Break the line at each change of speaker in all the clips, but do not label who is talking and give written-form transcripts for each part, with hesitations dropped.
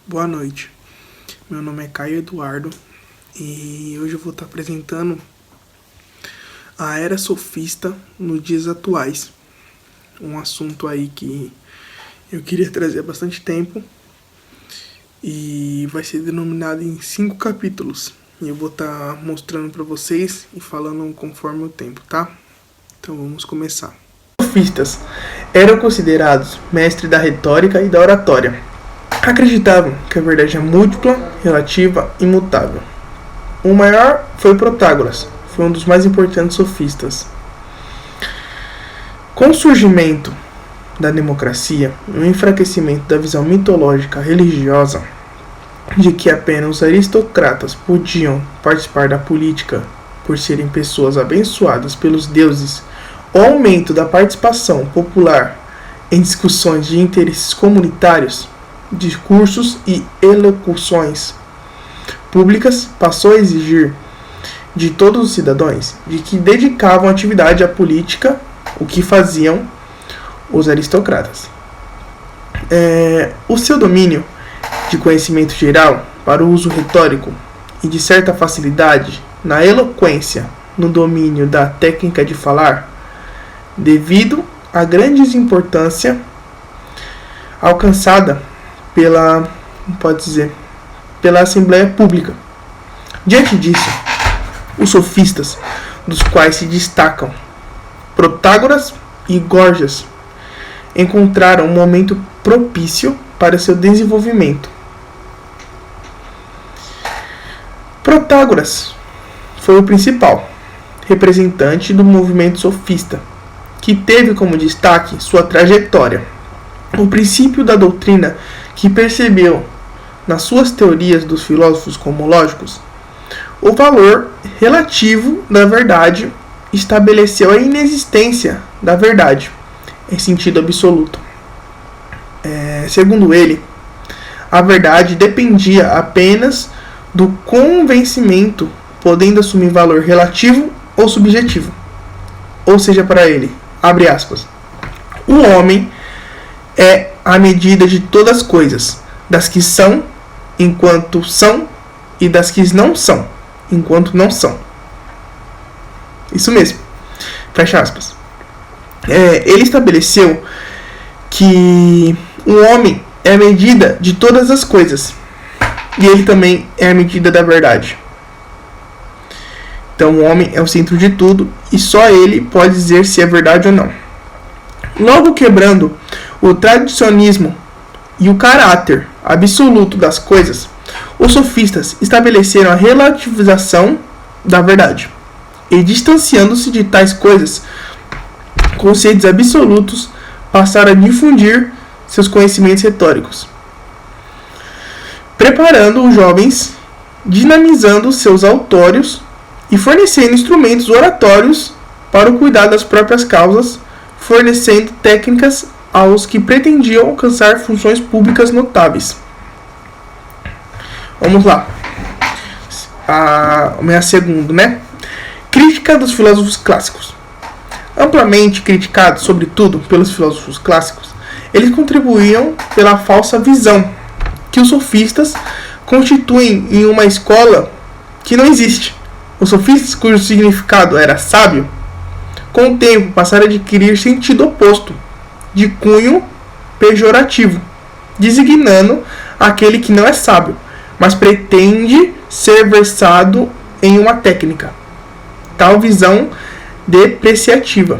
Boa noite, meu nome é Caio Eduardo e hoje eu vou estar apresentando a era sofista nos dias atuais. Um assunto aí que eu queria trazer há bastante tempo e vai ser denominado em 5 capítulos. E eu vou estar mostrando para vocês e falando conforme o tempo, tá? Então vamos começar. Os sofistas eram considerados mestres da retórica e da oratória. Acreditavam que a verdade é múltipla, relativa e imutável. O maior foi Protágoras, foi um dos mais importantes sofistas. Com o surgimento da democracia e o enfraquecimento da visão mitológica religiosa de que apenas os aristocratas podiam participar da política por serem pessoas abençoadas pelos deuses, o aumento da participação popular em discussões de interesses comunitários, discursos e elocuções públicas passou a exigir de todos os cidadãos de que dedicavam atividade à política, o que faziam os aristocratas. O seu domínio de conhecimento geral para o uso retórico e de certa facilidade na eloquência no domínio da técnica de falar, devido à grande importância alcançada pela Assembleia Pública. Diante disso, os sofistas, dos quais se destacam Protágoras e Gorgias, encontraram um momento propício para seu desenvolvimento. Protágoras foi o principal representante do movimento sofista, que teve como destaque sua trajetória, o princípio da doutrina que percebeu nas suas teorias dos filósofos cosmológicos o valor relativo da verdade, estabeleceu a inexistência da verdade em sentido absoluto. Segundo ele, a verdade dependia apenas do convencimento, podendo assumir valor relativo ou subjetivo. Ou seja, para ele, abre aspas, o homem é a medida de todas as coisas, das que são, enquanto são, e das que não são, enquanto não são. Isso mesmo. Fecha aspas. Ele estabeleceu que o homem é a medida de todas as coisas, e ele também é a medida da verdade. Então o homem é o centro de tudo, e só ele pode dizer se é verdade ou não. Logo quebrando o tradicionismo e o caráter absoluto das coisas, os sofistas estabeleceram a relativização da verdade e, distanciando-se de tais coisas, conceitos absolutos, passaram a difundir seus conhecimentos retóricos, preparando os jovens, dinamizando seus autórios e fornecendo instrumentos oratórios para o cuidado das próprias causas, fornecendo técnicas aos que pretendiam alcançar funções públicas notáveis. Vamos lá. A minha segunda, Crítica dos filósofos clássicos. Amplamente criticados, sobretudo, pelos filósofos clássicos, eles contribuíam pela falsa visão que os sofistas constituem em uma escola que não existe. Os sofistas, cujo significado era sábio, com o tempo passaram a adquirir sentido oposto, de cunho pejorativo, designando aquele que não é sábio, mas pretende ser versado em uma técnica. Tal visão depreciativa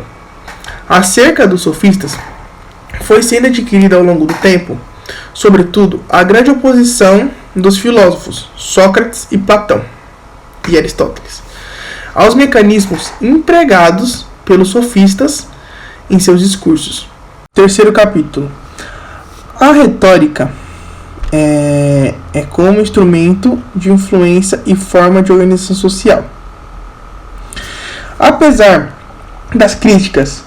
acerca dos sofistas foi sendo adquirida ao longo do tempo, sobretudo a grande oposição dos filósofos Sócrates e Platão e Aristóteles aos mecanismos empregados pelos sofistas em seus discursos. Terceiro capítulo. A retórica é como instrumento de influência e forma de organização social. Apesar das críticas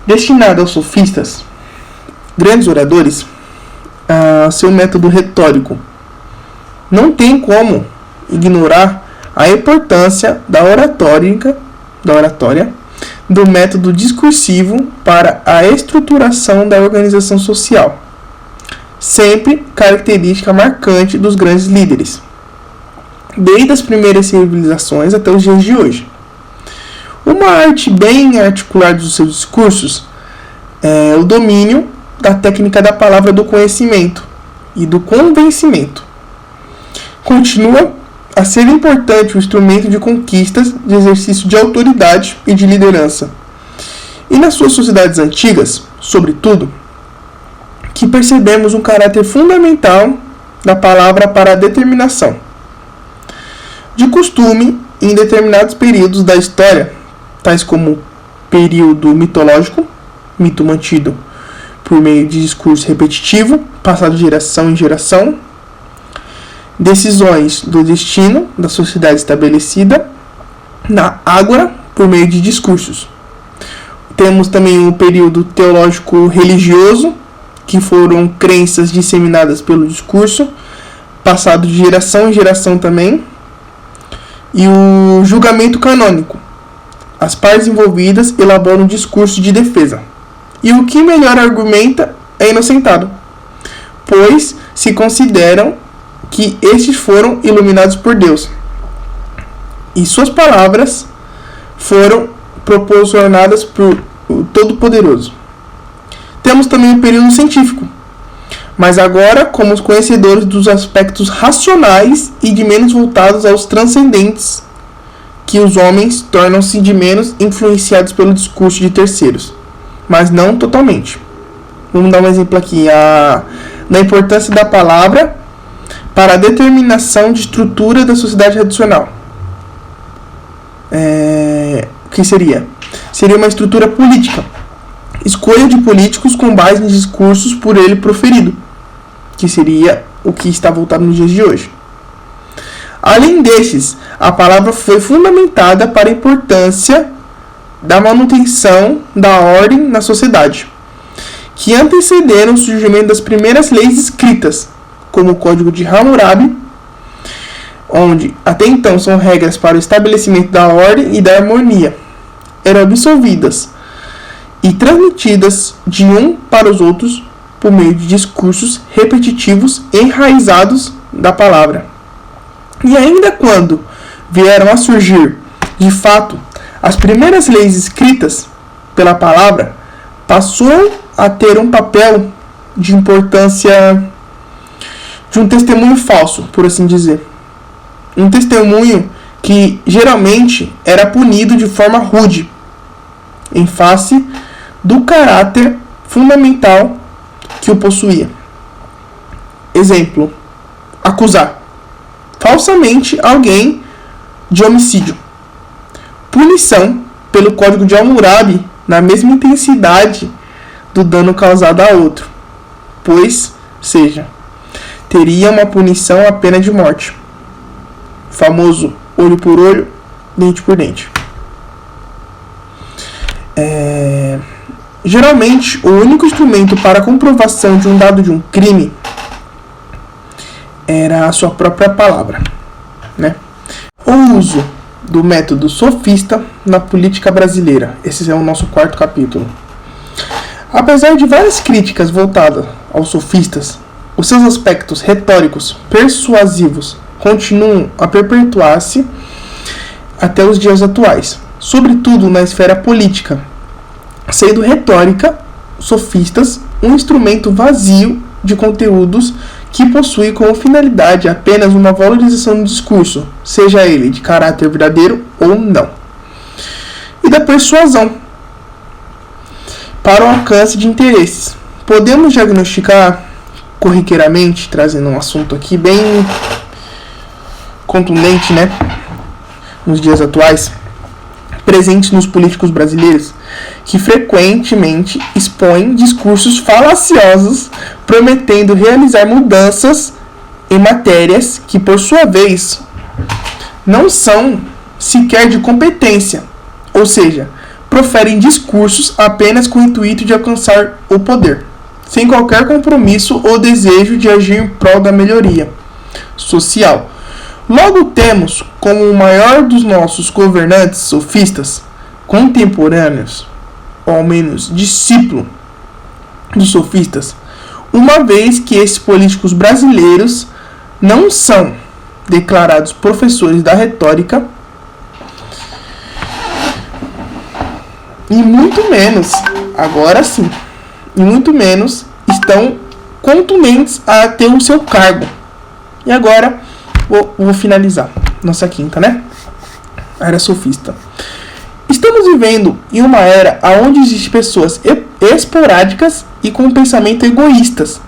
destinadas aos sofistas, grandes oradores, seu método retórico, não tem como ignorar a importância da oratória, do método discursivo para a estruturação da organização social. sempre característica marcante dos grandes líderes, desde as primeiras civilizações até os dias de hoje. Uma arte bem articulada dos seus discursos é o domínio da técnica da palavra do conhecimento e do convencimento. Continua a ser importante o instrumento de conquistas, de exercício de autoridade e de liderança. E nas suas sociedades antigas, sobretudo, que percebemos um caráter fundamental da palavra para a determinação. De costume, em determinados períodos da história, tais como o período mitológico, mito mantido por meio de discurso repetitivo, passado de geração em geração, decisões do destino da sociedade estabelecida na ágora por meio de discursos. Temos também o período teológico religioso, que foram crenças disseminadas pelo discurso, passado de geração em geração também, e o julgamento canônico. As partes envolvidas elaboram um discurso de defesa, e o que melhor argumenta é inocentado, pois se consideram que estes foram iluminados por Deus, e suas palavras foram proporcionadas por Todo-Poderoso. Temos também o período científico, mas agora como os conhecedores dos aspectos racionais e de menos voltados aos transcendentes, que os homens tornam-se de menos influenciados pelo discurso de terceiros, mas não totalmente. Vamos dar um exemplo aqui, da importância da palavra para a determinação de estrutura da sociedade tradicional. O que seria? Seria uma estrutura política. Escolha de políticos com base em discursos por ele proferido, que seria o que está voltado nos dias de hoje. Além destes, a palavra foi fundamentada para a importância da manutenção da ordem na sociedade, que antecederam o surgimento das primeiras leis escritas, como o Código de Hammurabi, onde até então são regras para o estabelecimento da ordem e da harmonia, eram absolvidas e transmitidas de um para os outros por meio de discursos repetitivos enraizados da palavra. E ainda quando vieram a surgir, de fato, as primeiras leis escritas pela palavra, passou a ter um papel de importância de um testemunho falso, por assim dizer. Um testemunho que geralmente era punido de forma rude, em face do caráter fundamental que o possuía. Exemplo: acusar falsamente alguém de homicídio. Punição pelo Código de Hammurabi na mesma intensidade do dano causado a outro, pois, seja, teria uma punição a pena de morte. Famoso olho por olho, dente por dente. Geralmente, o único instrumento para a comprovação de um dado de um crime era a sua própria palavra, né? O uso do método sofista na política brasileira. Esse é o nosso quarto capítulo. Apesar de várias críticas voltadas aos sofistas, os seus aspectos retóricos persuasivos continuam a perpetuar-se até os dias atuais, sobretudo na esfera política, sendo retórica, sofistas, um instrumento vazio de conteúdos que possui como finalidade apenas uma valorização do discurso, seja ele de caráter verdadeiro ou não, e da persuasão para o alcance de interesses. Podemos diagnosticar corriqueiramente, trazendo um assunto aqui bem contundente, né, nos dias atuais, presentes nos políticos brasileiros, que frequentemente expõem discursos falaciosos, prometendo realizar mudanças em matérias que, por sua vez, não são sequer de competência, ou seja, proferem discursos apenas com o intuito de alcançar o poder, sem qualquer compromisso ou desejo de agir em prol da melhoria social. Logo temos como o maior dos nossos governantes sofistas contemporâneos, ou ao menos discípulo dos sofistas, uma vez que esses políticos brasileiros não são declarados professores da retórica e muito menos, agora sim, e muito menos estão contundentes a ter o seu cargo. E agora vou finalizar nossa quinta, né? A era sofista. Estamos vivendo em uma era onde existem pessoas esporádicas e com pensamento egoístas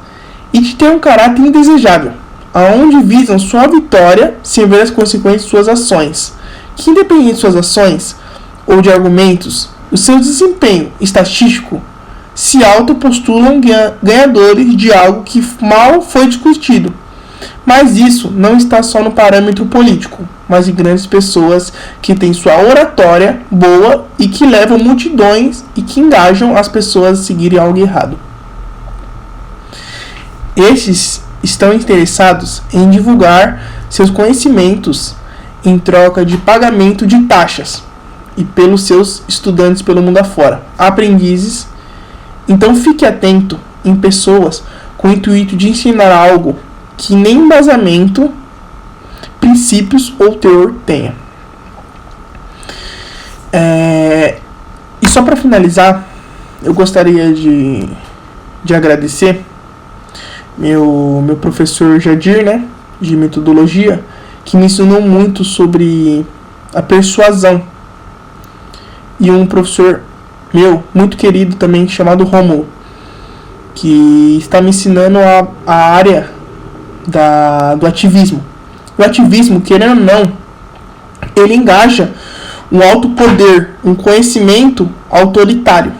e que têm um caráter indesejável, aonde visam sua vitória sem ver as consequências de suas ações, que independente de suas ações ou de argumentos, o seu desempenho estatístico se autopostulam ganhadores de algo que mal foi discutido. Mas isso não está só no parâmetro político, mas em grandes pessoas que têm sua oratória boa e que levam multidões e que engajam as pessoas a seguirem algo errado. Estes estão interessados em divulgar seus conhecimentos em troca de pagamento de taxas e pelos seus estudantes pelo mundo afora, aprendizes. Então fique atento em pessoas com o intuito de ensinar algo que nem embasamento, princípios ou teor tenha. E só para finalizar, eu gostaria de agradecer meu professor Jadir, né, de metodologia, que me ensinou muito sobre a persuasão. E um professor meu, muito querido também, chamado Rômulo, que está me ensinando a área do ativismo. O ativismo, querendo ou não, ele engaja um alto poder, um conhecimento autoritário,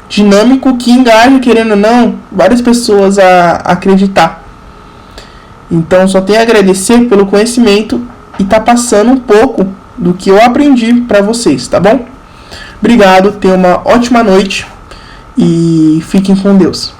dinâmico, que engaja, querendo ou não, várias pessoas a acreditar. Então, só tenho a agradecer pelo conhecimento e tá passando um pouco do que eu aprendi para vocês, tá bom? Obrigado, tenham uma ótima noite e fiquem com Deus.